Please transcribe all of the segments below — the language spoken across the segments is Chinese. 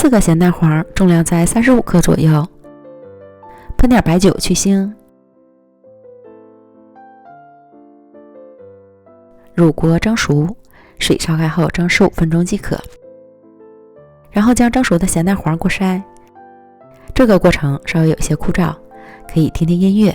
4个咸蛋黄，重量在35克左右，喷点白酒去腥。入锅蒸熟，水烧开后蒸15分钟即可。然后将蒸熟的咸蛋黄过筛，这个过程稍微有些枯燥，可以听听音乐。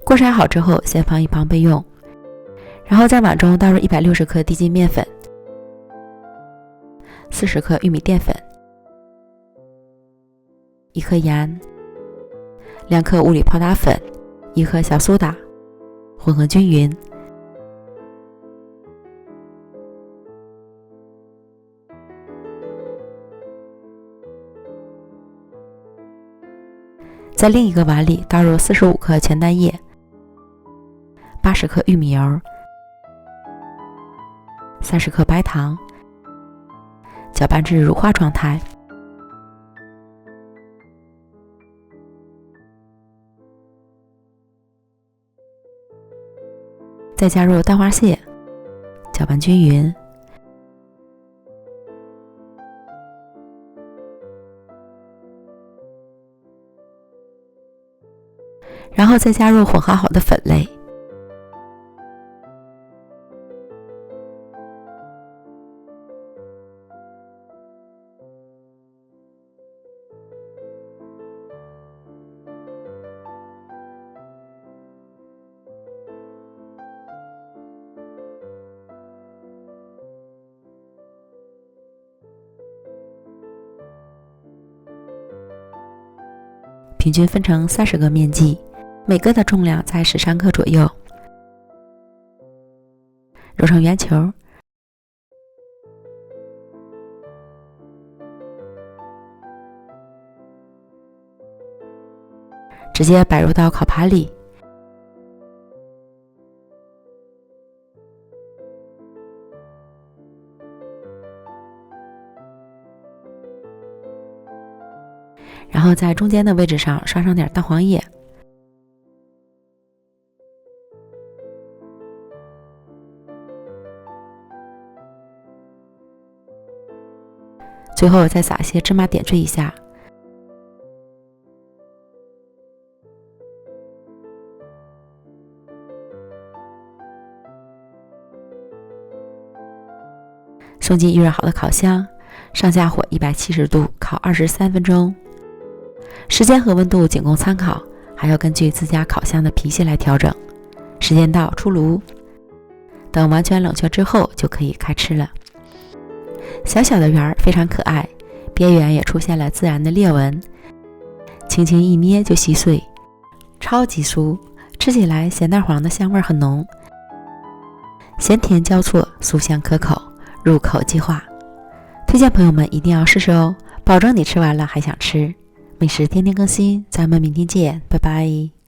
过筛好之后，先放一旁备用。然后在碗中倒入160克低筋面粉、40克玉米淀粉、1克盐、2克物理泡打粉、1克小苏打，混合均匀。在另一个碗里倒入45克全蛋液、80克玉米油、30克白糖，搅拌至乳化状态。再加入蛋花屑，搅拌均匀。然后再加入混合好的粉类。平均分成30个面剂，每个的重量在13克左右，揉成圆球，直接摆入到烤盘里。然后在中间的位置上刷上点蛋黄液，最后再撒些芝麻点缀一下。送进预热好的烤箱，上下火170度烤23分钟。时间和温度仅供参考，还要根据自家烤箱的脾气来调整。时间到，出炉，等完全冷却之后就可以开吃了。小小的圆儿非常可爱，边缘也出现了自然的裂纹，轻轻一捏就稀碎，超级酥，吃起来咸蛋黄的香味很浓，咸甜交错，酥香可口，入口即化。推荐朋友们一定要试试哦，保证你吃完了还想吃。美食天天更新，咱们明天见，拜拜。